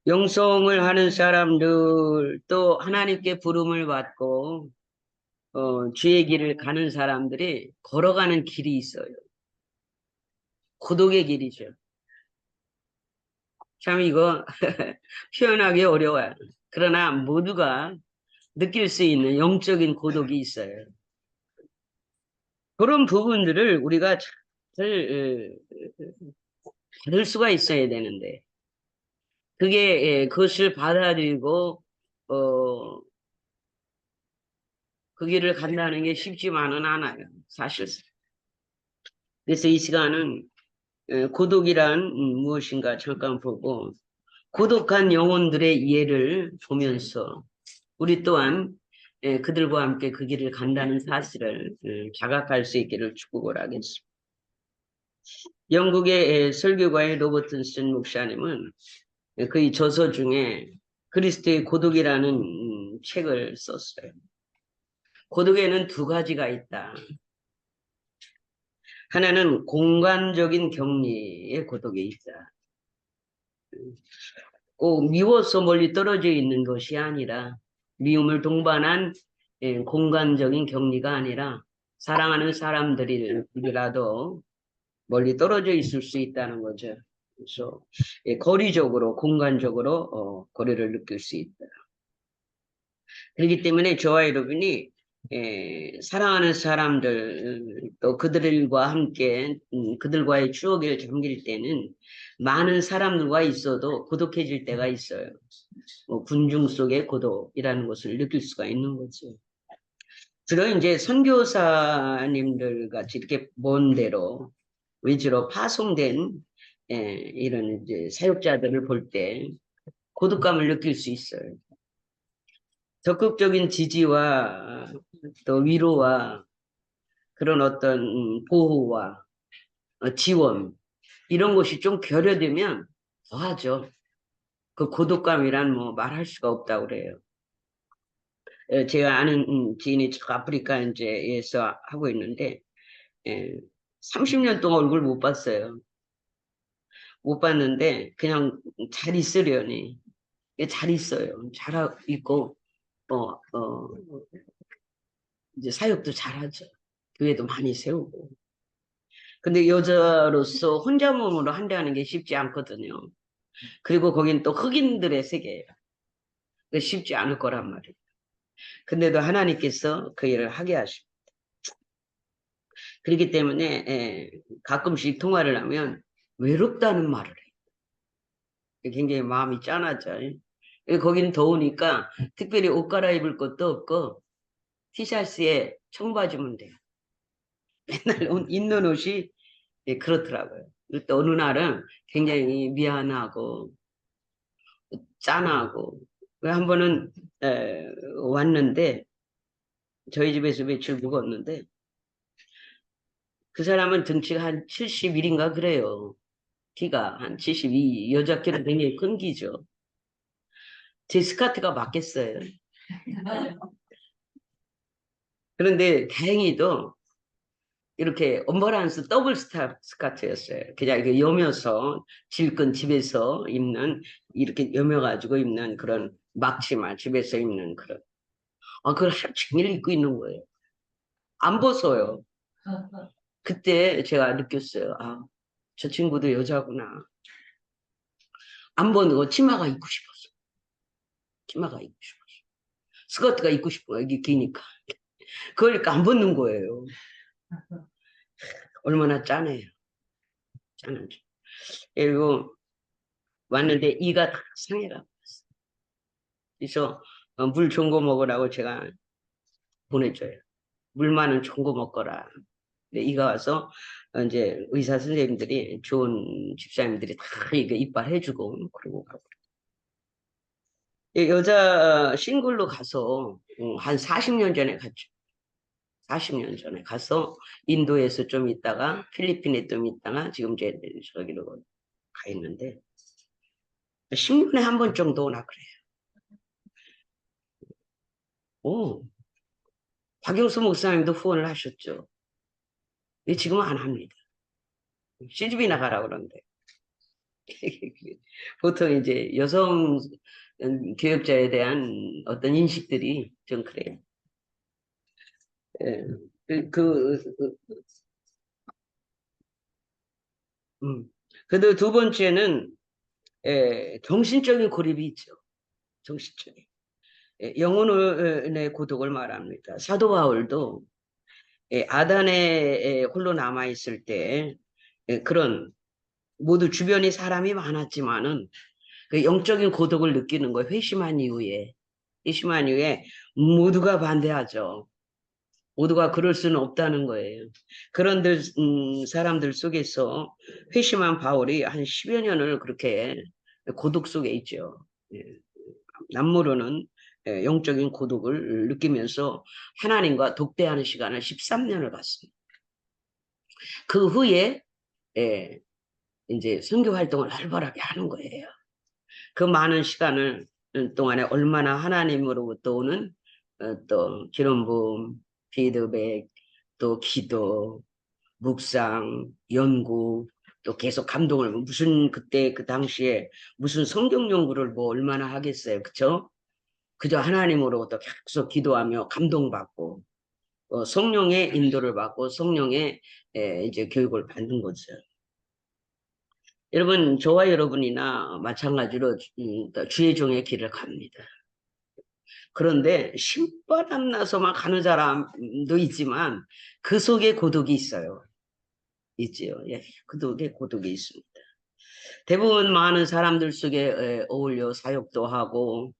영성을 하는 사람들, 또 하나님께 부름을 받고 주의 길을 가는 사람들이 걸어가는 길이 있어요. 고독의 길이죠. 참 이거 표현하기 어려워요. 그러나 모두가 느낄 수 있는 영적인 고독이 있어요. 그런 부분들을 우리가 잘 받을 수가 있어야 되는데 그것을 받아들이고 그 길을 간다는 게 쉽지만은 않아요. 사실상. 그래서 이 시간은 고독이란 무엇인가 잠깐 보고 고독한 영혼들의 예를 보면서 우리 또한 그들과 함께 그 길을 간다는 사실을 자각할 수 있기를 축복을 하겠습니다. 영국의 설교가의 로버튼슨 목사님은 그의 저서 중에 그리스도의 고독이라는 책을 썼어요. 고독에는 두 가지가 있다. 하나는 공간적인 격리의 고독이 있다. 꼭 미워서 멀리 떨어져 있는 것이 아니라 미움을 동반한 공간적인 격리가 아니라 사랑하는 사람들이라도 멀리 떨어져 있을 수 있다는 거죠. 그래서 거리적으로 공간적으로 거리를 느낄 수 있다. 그렇기 때문에 저와 여러분이 사랑하는 사람들 또 그들과 함께 그들과의 추억을 잠길 때는 많은 사람들과 있어도 고독해질 때가 있어요. 군중 속의 고독이라는 것을 느낄 수가 있는 거죠. 주로 이제 선교사님들 같이 이렇게 먼 데로 위주로 파송된 이런 이제 사역자들을 볼 때 고독감을 느낄 수 있어요. 적극적인 지지와 또 위로와 그런 어떤 보호와 지원 이런 것이 좀 결여되면 더하죠. 그 고독감이란 뭐 말할 수가 없다고 그래요. 제가 아는 지인이 저 아프리카 이제에서 하고 있는데 30년 동안 얼굴 못 봤어요. 못 봤는데 그냥 잘 있으려니 잘 있어요. 잘 있고 어, 어, 이제 사역도 잘하죠. 교회도 많이 세우고. 근데 여자로서 혼자 몸으로 한다는 게 쉽지 않거든요. 그리고 거긴 또 흑인들의 세계예요. 쉽지 않을 거란 말이에요. 근데도 하나님께서 그 일을 하게 하십니다. 그렇기 때문에 가끔씩 통화를 하면 외롭다는 말을 해요. 굉장히 마음이 짠하죠. 거기는 더우니까 특별히 옷 갈아입을 것도 없고 티셔츠에 청바지면 돼요. 맨날 입는 옷이 그렇더라고요. 또 어느 날은 굉장히 미안하고 짠하고 한 번은 왔는데 저희 집에서 며칠 묵었는데 그 사람은 등치가 한 71인가 그래요. 키가 한 72, 여자 키는 굉장히 큰 키죠. 제 스커트가 맞겠어요. 그런데 다행히도 이렇게 언버란스 더블 스커트였어요. 그냥 이렇게 여며서 질끈 집에서 입는 이렇게 여며가지고 입는 그런 막치마 집에서 입는 그런. 그걸 하루 종일 입고 있는 거예요. 안 벗어요. 그때 제가 느꼈어요. 저 친구도 여자구나. 안 벗고 치마가 입고 싶었어. 치마가 입고 싶었어. 스커트가 입고 싶어. 이게 기니까. 그러니까 안 벗는 거예요. 얼마나 짠해요. 짠하죠. 그리고 왔는데 이가 다 상해가. 그래서 물 좋은 거 먹으라고 제가 보내줘요. 물 많은 좋은 거 먹거라. 근데 이가 와서 이제 의사 선생님들이 좋은 집사님들이 다 이거 이빨해주고 그러고 가고. 여자 싱글로 가서 한 40년 전에 갔죠. 40년 전에 가서 인도에서 좀 있다가 필리핀에 좀 있다가 지금 이제 저기로 가 있는데 10년에 한 번 정도 오나 그래요. 오, 박영수 목사님도 후원을 하셨죠. 지금은 안 합니다. 시집이 나가라 그러는데. 보통 이제 여성 교역자에 대한 어떤 인식들이 좀 그래요. 예. 그, 음. 그래도 두 번째는 정신적인 고립이 있죠. 정신적인. 영혼의 고독을 말합니다. 사도 바울도 아단에 홀로 남아 있을 때 그런 모두 주변이 사람이 많았지만은 그 영적인 고독을 느끼는 거예요. 회심한 이후에 모두가 반대하죠. 모두가 그럴 수는 없다는 거예요. 그런들 사람들 속에서 회심한 바울이 한 10여 년을 그렇게 고독 속에 있죠. 예. 남모르는 영적인 고독을 느끼면서 하나님과 독대하는 시간을 13년을 갖습니다. 그 후에 예, 이제 선교 활동을 활발하게 하는 거예요. 그 많은 시간을 동안에 얼마나 하나님으로부터 오는 또 기름 부음, 피드백, 또 기도, 묵상, 연구, 또 계속 감동을 무슨 그때 그 당시에 무슨 성경 연구를 뭐 얼마나 하겠어요, 그쵸? 그저 하나님으로부터 계속 기도하며 감동받고 성령의 인도를 받고 성령의 이제 교육을 받는 거죠. 여러분, 저와 여러분이나 마찬가지로 주의 종의 길을 갑니다. 그런데 신바람 나서만 가는 사람도 있지만 그 속에 고독이 있어요. 있지요. 예, 그 속에 고독이 있습니다. 대부분 많은 사람들 속에 어울려 사역도 하고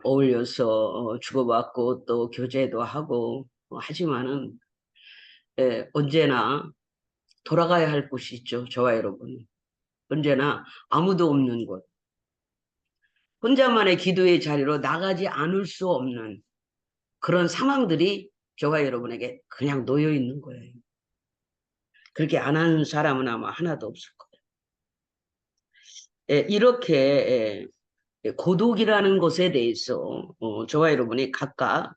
어울려서 주고받고 또 교제도 하고 하지만은 언제나 돌아가야 할 곳이 있죠. 저와 여러분. 언제나 아무도 없는 곳. 혼자만의 기도의 자리로 나가지 않을 수 없는 그런 상황들이 저와 여러분에게 그냥 놓여 있는 거예요. 그렇게 안 하는 사람은 아마 하나도 없을 거예요. 이렇게 고독이라는 것에 대해서 저와 여러분이 각각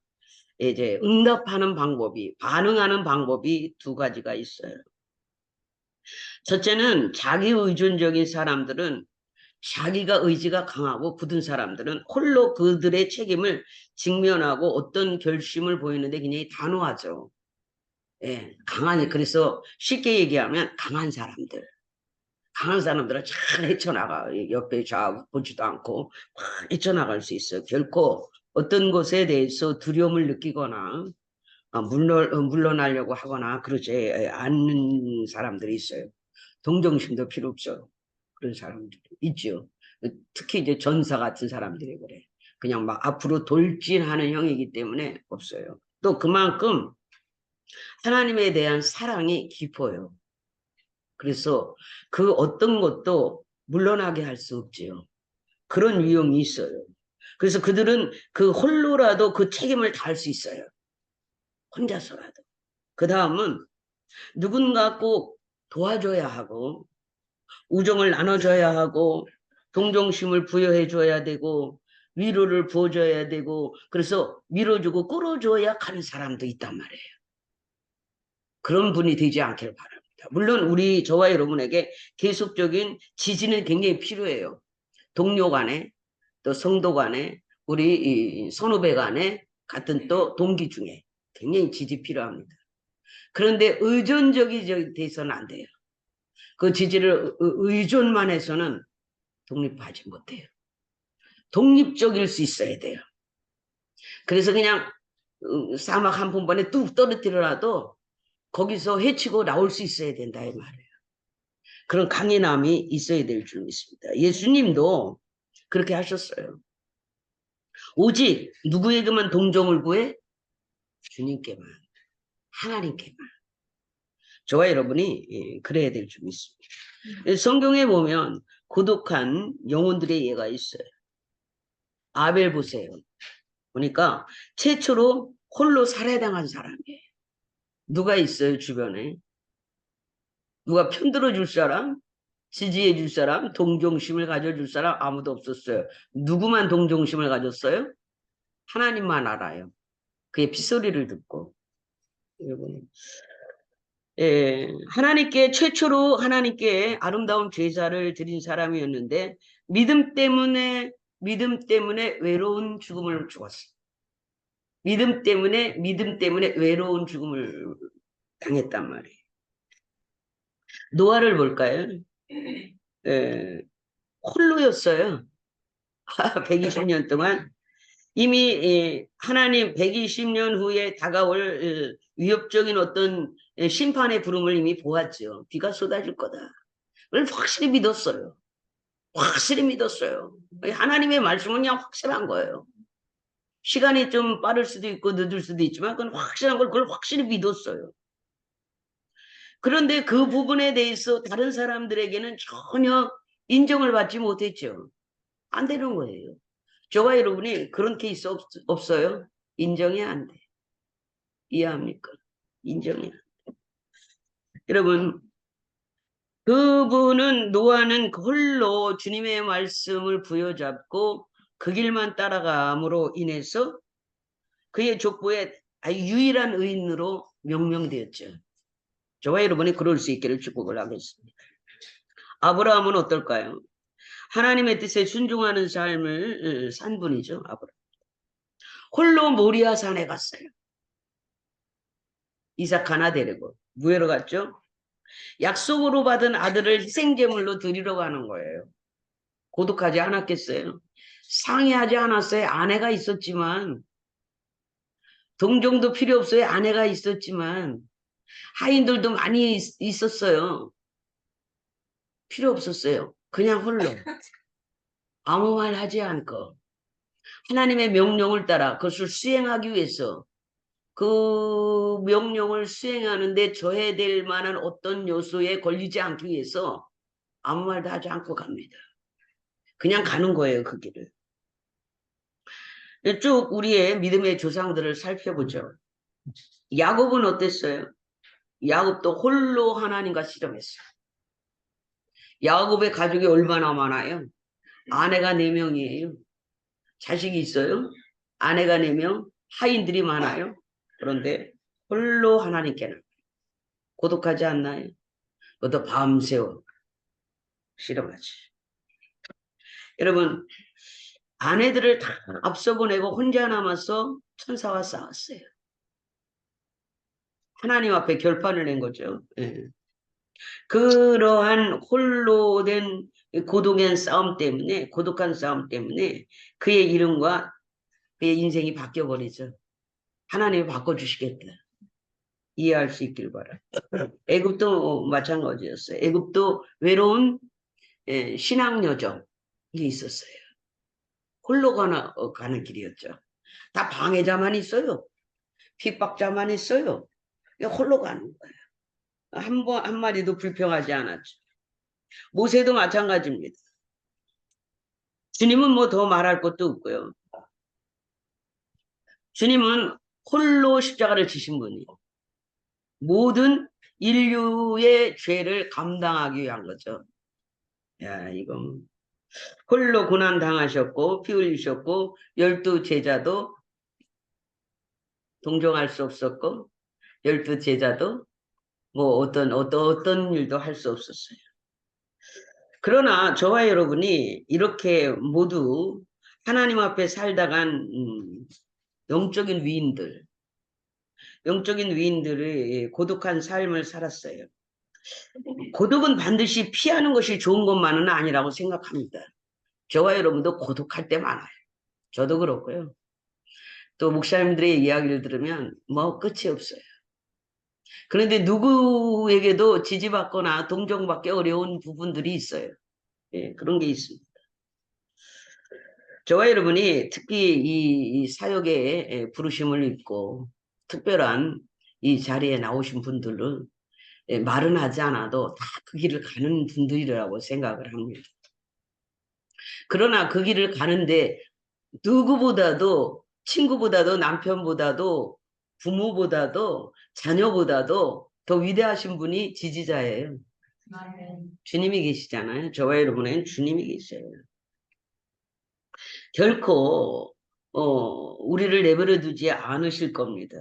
이제 응답하는 방법이 반응하는 방법이 두 가지가 있어요. 첫째는 자기 의존적인 사람들은 자기가 의지가 강하고 굳은 사람들은 홀로 그들의 책임을 직면하고 어떤 결심을 보이는데 굉장히 단호하죠. 예, 강하니 그래서 쉽게 얘기하면 강한 사람들. 강한 사람들은 잘 헤쳐나가. 옆에 좌우 보지도 않고 막 헤쳐나갈 수 있어요. 결코 어떤 것에 대해서 두려움을 느끼거나 물러나려고 하거나 그러지 않는 사람들이 있어요. 동정심도 필요 없어요. 그런 사람들이 있죠. 특히 이제 전사 같은 사람들이 그래. 그냥 막 앞으로 돌진하는 형이기 때문에 없어요. 또 그만큼 하나님에 대한 사랑이 깊어요. 그래서 그 어떤 것도 물러나게 할 수 없지요. 그런 위험이 있어요. 그래서 그들은 그 홀로라도 그 책임을 다할 수 있어요. 혼자서라도. 그 다음은 누군가 꼭 도와줘야 하고 우정을 나눠줘야 하고 동정심을 부여해줘야 되고 위로를 부어줘야 되고 그래서 밀어주고 끌어줘야 하는 사람도 있단 말이에요. 그런 분이 되지 않기를 바랍니다. 물론 저와 여러분에게 계속적인 지지는 굉장히 필요해요. 동료 간에 또 성도 간에 우리 선후배 간에 같은 또 동기 중에 굉장히 지지 필요합니다. 그런데 의존적이 돼서는 안 돼요. 그 지지를 의존만 해서는 독립하지 못해요. 독립적일 수 있어야 돼요. 그래서 그냥 사막 한복판에 뚝 떨어뜨려놔도 거기서 헤치고 나올 수 있어야 된다 이 말이에요. 그런 강인함이 있어야 될 줄 믿습니다. 예수님도 그렇게 하셨어요. 오직 누구에게만 동정을 구해? 주님께만, 하나님께만. 저와 여러분이 그래야 될 줄 믿습니다. 성경에 보면 고독한 영혼들의 예가 있어요. 아벨 보세요. 보니까 최초로 홀로 살해당한 사람이에요. 누가 있어요, 주변에? 누가 편들어 줄 사람? 지지해 줄 사람? 동정심을 가져줄 사람? 아무도 없었어요. 누구만 동정심을 가졌어요? 하나님만 알아요. 그의 핏소리를 듣고. 여러분, 하나님께 최초로 하나님께 아름다운 제사를 드린 사람이었는데 믿음 때문에 외로운 죽음을 죽었어요. 믿음 때문에 외로운 죽음을 당했단 말이에요. 노아를 볼까요? 에, 홀로였어요. 120년 동안 이미 하나님 120년 후에 다가올 위협적인 어떤 심판의 부름을 이미 보았죠. 비가 쏟아질 거다. 그걸 확실히 믿었어요. 확실히 믿었어요. 하나님의 말씀은 그냥 확실한 거예요. 시간이 좀 빠를 수도 있고 늦을 수도 있지만 그건 확실한 걸 그걸 확실히 믿었어요. 그런데 그 부분에 대해서 다른 사람들에게는 전혀 인정을 받지 못했죠. 안 되는 거예요. 저와 여러분이 그런 케이스 없어요? 인정이 안 돼. 이해합니까? 인정이 안 돼. 여러분, 그분은 노아는 홀로 주님의 말씀을 부여잡고 그 길만 따라감으로 인해서 그의 족보에 유일한 의인으로 명명되었죠. 저와 여러분이 그럴 수 있기를 축복을 하겠습니다. 아브라함은 어떨까요? 하나님의 뜻에 순종하는 삶을 산 분이죠. 아브라함. 홀로 모리아 산에 갔어요. 이삭 하나 데리고. 무예로 갔죠? 약속으로 받은 아들을 희생제물로 드리러 가는 거예요. 고독하지 않았겠어요? 상의하지 않았어요. 아내가 있었지만 동정도 필요 없어요. 아내가 있었지만 하인들도 많이 있었어요. 필요 없었어요. 그냥 홀로 아무 말 하지 않고 하나님의 명령을 따라 그것을 수행하기 위해서 그 명령을 수행하는데 저해될 만한 어떤 요소에 걸리지 않기 위해서 아무 말도 하지 않고 갑니다. 그냥 가는 거예요, 그 길을. 쭉 우리의 믿음의 조상들을 살펴보죠. 야곱은 어땠어요? 야곱도 홀로 하나님과 씨름했어요. 야곱의 가족이 얼마나 많아요? 아내가 4명이에요. 자식이 있어요? 아내가 4명, 하인들이 많아요. 그런데 홀로 하나님께는 고독하지 않나요? 그것도 밤새워 씨름하지. 여러분, 아내들을 다 앞서 보내고 혼자 남아서 천사와 싸웠어요. 하나님 앞에 결판을 낸 거죠. 예. 그러한 홀로 된 고독한 싸움 때문에 그의 이름과 그의 인생이 바뀌어버리죠. 하나님이 바꿔주시겠다. 이해할 수 있길 바라. 애굽도 마찬가지였어요. 애굽도 외로운 신앙 여정이 있었어요. 홀로 가는 길이었죠. 다 방해자만 있어요. 핍박자만 있어요. 홀로 가는 거예요. 한 마디도 불평하지 않았죠. 모세도 마찬가지입니다. 주님은 뭐 더 말할 것도 없고요. 주님은 홀로 십자가를 지신 분이에요. 모든 인류의 죄를 감당하기 위한 거죠. 야, 이건 홀로 고난 당하셨고 피 흘리셨고 12제자도 동정할 수 없었고 12제자도 뭐 어떤 일도 할 수 없었어요. 그러나 저와 여러분이 이렇게 모두 하나님 앞에 살다간 영적인 위인들의 고독한 삶을 살았어요. 고독은 반드시 피하는 것이 좋은 것만은 아니라고 생각합니다. 저와 여러분도 고독할 때 많아요. 저도 그렇고요. 또 목사님들의 이야기를 들으면 뭐 끝이 없어요. 그런데 누구에게도 지지받거나 동정받기 어려운 부분들이 있어요. 예, 그런 게 있습니다. 저와 여러분이 특히 이 사역에 부르심을 입고 특별한 이 자리에 나오신 분들은 말은 하지 않아도 다 그 길을 가는 분들이라고 생각을 합니다. 그러나 그 길을 가는데 누구보다도 친구보다도 남편보다도 부모보다도 자녀보다도 더 위대하신 분이 지지자예요. 주님이 계시잖아요. 저와 여러분에는 주님이 계셔요. 결코 우리를 내버려 두지 않으실 겁니다.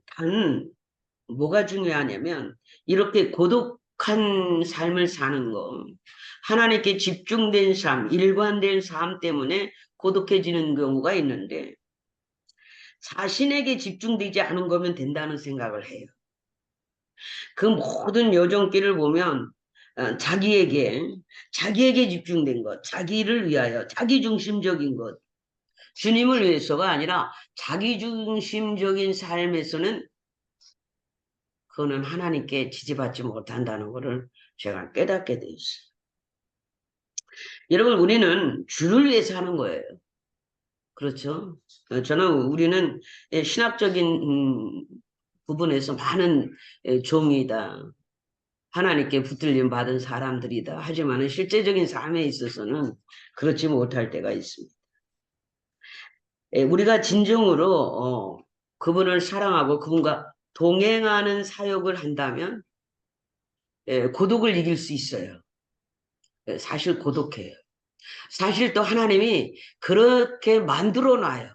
단 뭐가 중요하냐면 이렇게 고독한 삶을 사는 거, 하나님께 집중된 삶, 일관된 삶 때문에 고독해지는 경우가 있는데 자신에게 집중되지 않은 거면 된다는 생각을 해요. 그 모든 여정길을 보면 자기에게 집중된 것, 자기를 위하여, 자기중심적인 것, 주님을 위해서가 아니라 자기중심적인 삶에서는 그거는 하나님께 지지받지 못한다는 것을 제가 깨닫게 돼 있어요. 여러분, 우리는 주를 위해서 하는 거예요. 그렇죠? 우리는 신학적인 부분에서 많은 종이다. 하나님께 붙들림 받은 사람들이다. 하지만 실제적인 삶에 있어서는 그렇지 못할 때가 있습니다. 우리가 진정으로 그분을 사랑하고 그분과 동행하는 사역을 한다면 고독을 이길 수 있어요. 사실 고독해요. 사실 또 하나님이 그렇게 만들어 놔요.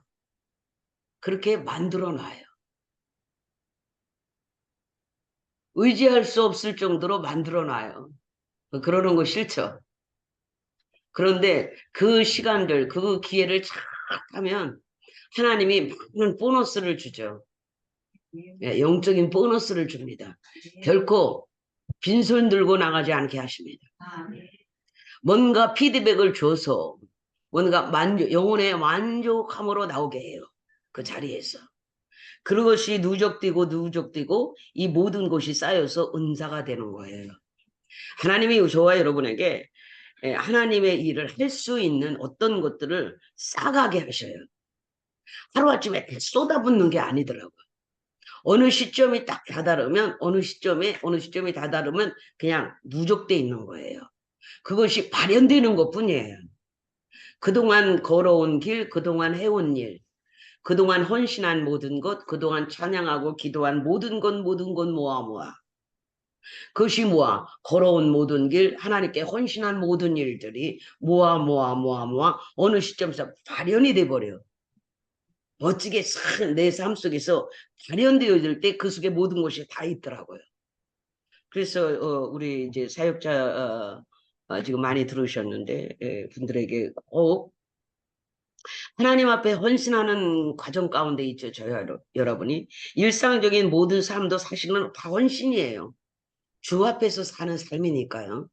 그렇게 만들어 놔요. 의지할 수 없을 정도로 만들어 놔요. 그러는 거 싫죠. 그런데 그 시간들, 그 기회를 잘 하면 하나님이 많은 보너스를 주죠. 영적인 보너스를 줍니다. 결코 빈손 들고 나가지 않게 하십니다. 뭔가 피드백을 줘서 뭔가 영혼의 만족함으로 나오게 해요. 그 자리에서. 그것이 누적되고 이 모든 것이 쌓여서 은사가 되는 거예요. 하나님이 저와 여러분에게 하나님의 일을 할 수 있는 어떤 것들을 쌓아가게 하셔요. 하루아침에 쏟아붓는 게 아니더라고요. 어느 시점이 딱 다다르면 어느 시점이 다다르면 그냥 누적돼 있는 거예요. 그것이 발현되는 것뿐이에요. 그동안 걸어온 길, 그동안 해온 일, 그동안 헌신한 모든 것, 그동안 찬양하고 기도한 모든 것 모아. 그것이 모아 걸어온 모든 길, 하나님께 헌신한 모든 일들이 모아 어느 시점에서 발현이 돼버려요. 멋지게 내 삶 속에서 발현되어질 때 그 속에 모든 것이 다 있더라고요. 그래서 우리 이제 사역자 지금 많이 들으셨는데 분들에게 하나님 앞에 헌신하는 과정 가운데 있죠. 여러분이 일상적인 모든 삶도 사실은 다 헌신이에요. 주 앞에서 사는 삶이니까요.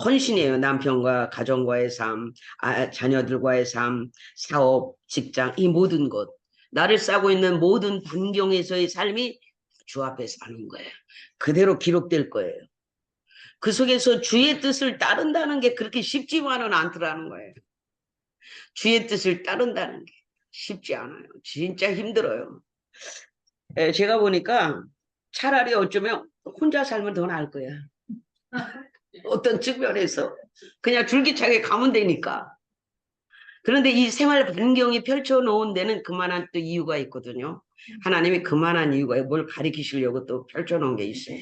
헌신이에요. 남편과 가정과의 삶, 자녀들과의 삶, 사업, 직장, 이 모든 것. 나를 싸고 있는 모든 반경에서의 삶이 주 앞에 사는 거예요. 그대로 기록될 거예요. 그 속에서 주의 뜻을 따른다는 게 그렇게 쉽지만은 않더라는 거예요. 주의 뜻을 따른다는 게 쉽지 않아요. 진짜 힘들어요. 제가 보니까 차라리 어쩌면 혼자 살면 더 나을 거야. 어떤 측면에서 그냥 줄기차게 가면 되니까. 그런데 이 생활 반경이 펼쳐놓은 데는 그만한 또 이유가 있거든요. 하나님이 그만한 이유가 뭘 가리키시려고 또 펼쳐놓은 게 있어요.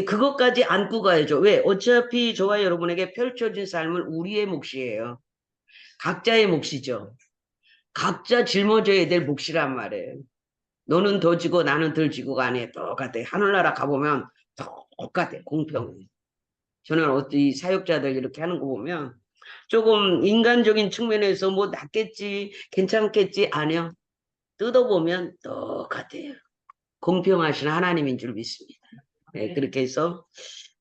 그것까지 안고 가야죠. 왜? 어차피 저와 여러분에게 펼쳐진 삶은 우리의 몫이에요. 각자의 몫이죠. 각자 짊어져야 될 몫이란 말이에요. 너는 더 지고 나는 덜 지고가 아니에요. 똑같아. 하늘나라 가보면 똑같아. 공평해. 저는 이 사역자들 이렇게 하는 거 보면 조금 인간적인 측면에서 뭐 낫겠지, 괜찮겠지, 아니요. 뜯어보면 똑같아요. 공평하신 하나님인 줄 믿습니다. 네, 그렇게 해서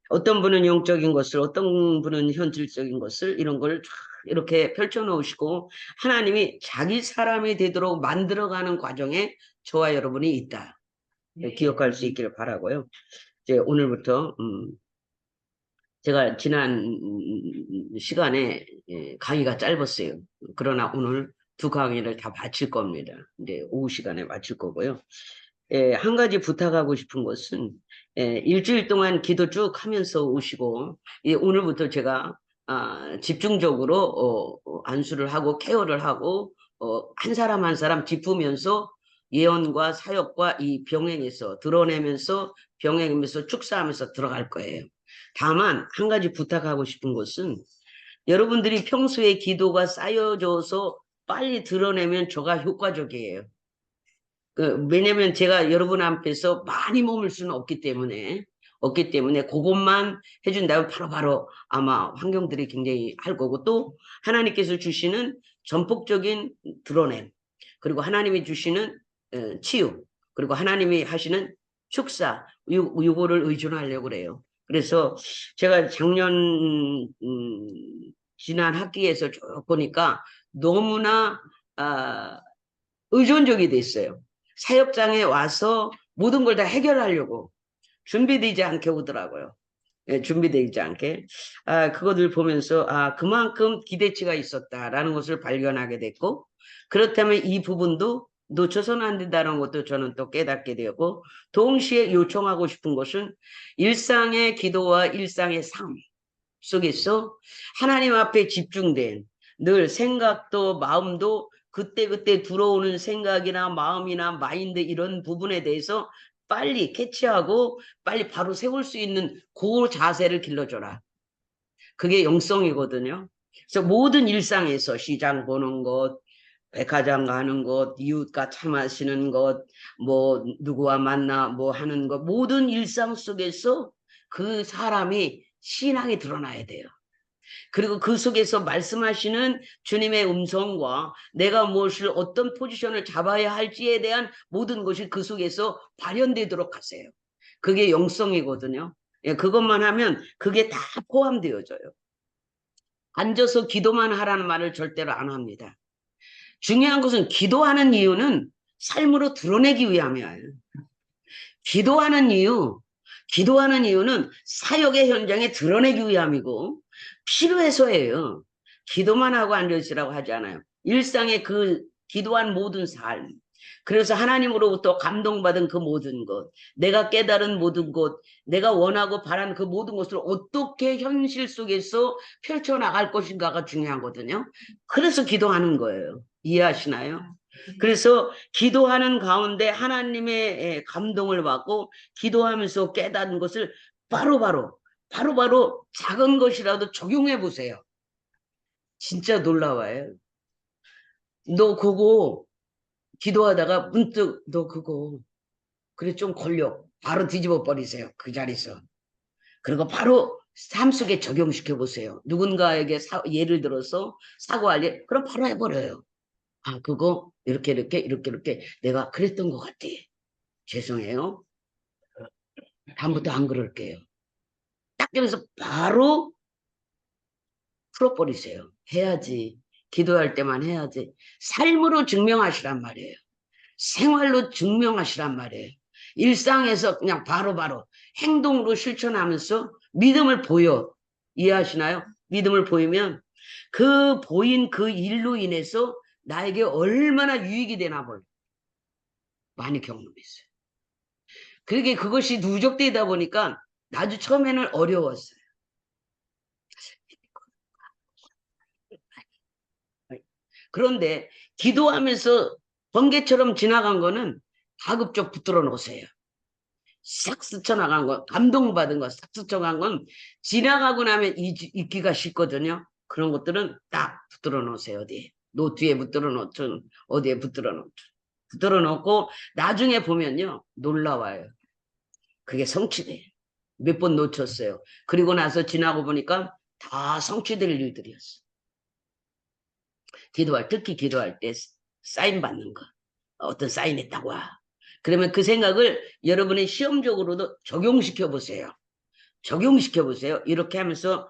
어떤 분은 영적인 것을, 어떤 분은 현실적인 것을 이런 걸 이렇게 펼쳐놓으시고 하나님이 자기 사람이 되도록 만들어가는 과정에 저와 여러분이 있다. 기억할 수 있기를 바라고요. 이제 오늘부터 제가 지난 시간에 강의가 짧았어요. 그러나 오늘 두 강의를 다 마칠 겁니다. 이제 오후 시간에 마칠 거고요. 한 가지 부탁하고 싶은 것은 일주일 동안 기도 쭉 하면서 오시고 오늘부터 제가 집중적으로 안수를 하고 케어를 하고 한 사람 한 사람 짚으면서 예언과 사역과 이 병행해서 드러내면서 병행하면서 축사하면서 들어갈 거예요. 다만 한 가지 부탁하고 싶은 것은 여러분들이 평소에 기도가 쌓여져서 빨리 드러내면 저가 효과적이에요. 왜냐면 제가 여러분 앞에서 많이 머물 수는 없기 때문에 그것만 해준다면 바로바로 아마 환경들이 굉장히 할 거고, 또 하나님께서 주시는 전폭적인 드러냄, 그리고 하나님이 주시는 치유, 그리고 하나님이 하시는 축사, 요거를 의존하려고 그래요. 그래서 제가 작년 지난 학기에서 쭉 보니까 너무나 의존적이 됐어요. 사역장에 와서 모든 걸 다 해결하려고 준비되지 않게 오더라고요. 예, 준비되지 않게. 그것을 보면서, 그만큼 기대치가 있었다라는 것을 발견하게 됐고, 그렇다면 이 부분도 놓쳐서는 안 된다는 것도 저는 또 깨닫게 되었고, 동시에 요청하고 싶은 것은 일상의 기도와 일상의 삶 속에서 하나님 앞에 집중된 늘 생각도 마음도 그때그때 들어오는 생각이나 마음이나 마인드 이런 부분에 대해서 빨리 캐치하고 빨리 바로 세울 수 있는 그 자세를 길러줘라. 그게 영성이거든요. 그래서 모든 일상에서 시장 보는 것, 백화점 가는 것, 이웃과 차 마시는 것, 뭐 누구와 만나 뭐 하는 것, 모든 일상 속에서 그 사람이 신앙이 드러나야 돼요. 그리고 그 속에서 말씀하시는 주님의 음성과 내가 무엇을 어떤 포지션을 잡아야 할지에 대한 모든 것이 그 속에서 발현되도록 하세요. 그게 영성이거든요. 예, 그것만 하면 그게 다 포함되어져요. 앉아서 기도만 하라는 말을 절대로 안 합니다. 중요한 것은 기도하는 이유는 삶으로 드러내기 위함이에요. 기도하는 이유는 사역의 현장에 드러내기 위함이고 필요해서예요. 기도만 하고 앉아있으라고 하지 않아요. 일상의 그 기도한 모든 삶. 그래서 하나님으로부터 감동받은 그 모든 것, 내가 깨달은 모든 것, 내가 원하고 바라는 그 모든 것을 어떻게 현실 속에서 펼쳐나갈 것인가가 중요하거든요. 그래서 기도하는 거예요. 이해하시나요? 그래서 기도하는 가운데 하나님의 감동을 받고 기도하면서 깨닫는 것을 바로바로 작은 것이라도 적용해 보세요. 진짜 놀라워요. 너 그거 기도하다가 문득 너 그거 그래 좀 걸려. 바로 뒤집어 버리세요. 그 자리에서. 그리고 바로 삶 속에 적용시켜 보세요. 누군가에게 예를 들어서 사고할 일, 그럼 바로 해버려요. 그거 이렇게 내가 그랬던 것 같아. 죄송해요. 다음부터 안 그럴게요. 딱 여기서 바로 풀어버리세요. 해야지. 기도할 때만 해야지. 삶으로 증명하시란 말이에요. 생활로 증명하시란 말이에요. 일상에서 그냥 바로바로 행동으로 실천하면서 믿음을 보여. 이해하시나요? 믿음을 보이면 그 보인 그 일로 인해서 나에게 얼마나 유익이 되나 볼 많이 경험했어요. 그렇게 그것이 누적되다 보니까 나도 처음에는 어려웠어요. 그런데 기도하면서 번개처럼 지나간 거는 가급적 붙들어 놓으세요. 싹 스쳐나간 거, 감동받은 거, 싹 스쳐간 건 지나가고 나면 잊기가 쉽거든요. 그런 것들은 딱 붙들어 놓으세요. 어디에? 노트에 붙들어 놓죠. 어디에 붙들어 놓죠. 붙들어 놓고 나중에 보면요. 놀라워요. 그게 성취돼요. 몇 번 놓쳤어요. 그리고 나서 지나고 보니까 다 성취될 일들이었어요. 특히 기도할 때 사인 받는 거. 어떤 사인 했다고 와. 그러면 그 생각을 여러분의 시험적으로도 적용시켜 보세요. 적용시켜 보세요. 이렇게 하면서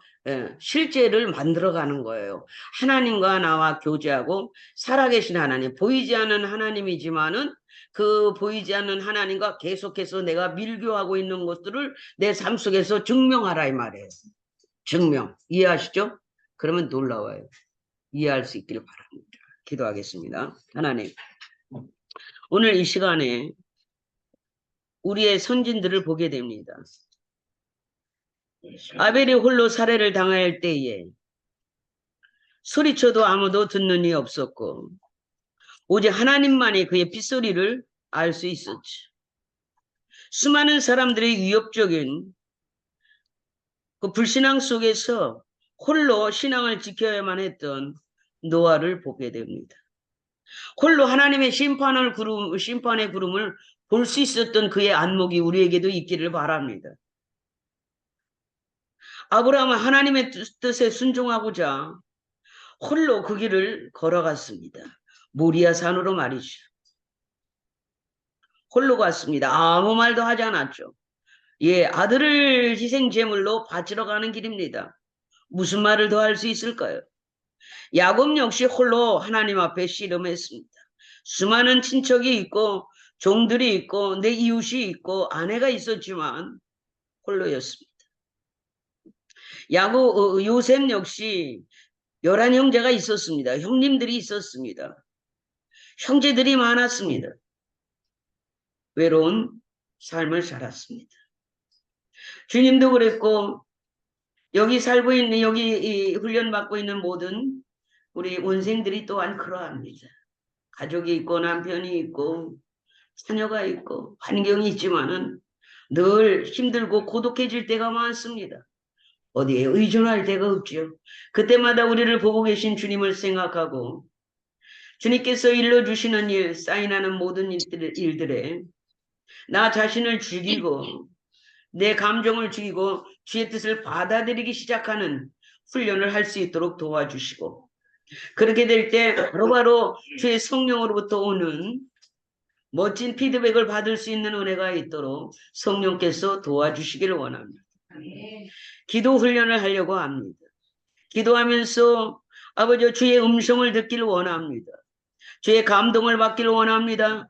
실제를 만들어가는 거예요. 하나님과 나와 교제하고 살아계신 하나님, 보이지 않는 하나님이지만은 그 보이지 않는 하나님과 계속해서 내가 밀교하고 있는 것들을 내 삶 속에서 증명하라 이 말이에요. 증명. 이해하시죠? 그러면 놀라워요. 이해할 수 있기를 바랍니다. 기도하겠습니다. 하나님, 오늘 이 시간에 우리의 선진들을 보게 됩니다. 아벨이 홀로 살해를 당할 때에 소리쳐도 아무도 듣는 이 없었고 오직 하나님만이 그의 빗소리를 알 수 있었죠. 수많은 사람들의 위협적인 그 불신앙 속에서 홀로 신앙을 지켜야만 했던 노아를 보게 됩니다. 홀로 하나님의 심판의 구름을 볼 수 있었던 그의 안목이 우리에게도 있기를 바랍니다. 아브라함은 하나님의 뜻에 순종하고자 홀로 그 길을 걸어갔습니다. 모리아 산으로 말이죠. 홀로 갔습니다. 아무 말도 하지 않았죠. 예, 아들을 희생 제물로 바치러 가는 길입니다. 무슨 말을 더 할 수 있을까요? 야곱 역시 홀로 하나님 앞에 씨름했습니다. 수많은 친척이 있고 종들이 있고 내 이웃이 있고 아내가 있었지만 홀로였습니다. 요셉 역시 11형제가 있었습니다. 형님들이 있었습니다. 형제들이 많았습니다. 외로운 삶을 살았습니다. 주님도 그랬고 여기 살고 있는 여기 훈련받고 있는 모든 우리 원생들이 또한 그러합니다. 가족이 있고 남편이 있고 자녀가 있고 환경이 있지만은 늘 힘들고 고독해질 때가 많습니다. 어디에 의존할 데가 없지요. 그때마다 우리를 보고 계신 주님을 생각하고 주님께서 일러주시는 일, 사인하는 모든 일들에 나 자신을 죽이고 내 감정을 죽이고 주의 뜻을 받아들이기 시작하는 훈련을 할 수 있도록 도와주시고 그렇게 될 때 바로바로 주의 성령으로부터 오는 멋진 피드백을 받을 수 있는 은혜가 있도록 성령께서 도와주시기를 원합니다. 기도 훈련을 하려고 합니다. 기도하면서 아버지 주의 음성을 듣기를 원합니다. 주의 감동을 받기를 원합니다.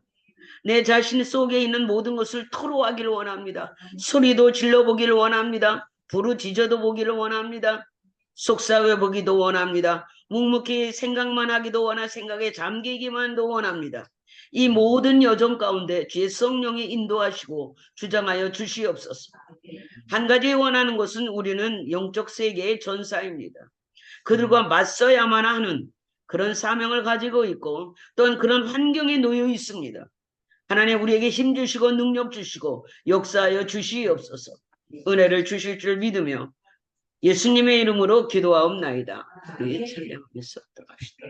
내 자신 속에 있는 모든 것을 토로하기를 원합니다. 소리도 질러보기를 원합니다. 부르짖어도 보기를 원합니다. 속삭여 보기도 원합니다. 묵묵히 생각만 하기도 원하고 생각에 잠기기만도 원합니다. 이 모든 여정 가운데 주의 성령이 인도하시고 주장하여 주시옵소서. 한 가지 원하는 것은 우리는 영적 세계의 전사입니다. 그들과 맞서야만 하는 그런 사명을 가지고 있고 또한 그런 환경에 놓여 있습니다. 하나님 우리에게 힘 주시고 능력 주시고 역사하여 주시옵소서. 은혜를 주실 줄 믿으며 예수님의 이름으로 기도하옵나이다. 우리 찬양하면서 들어갑시다.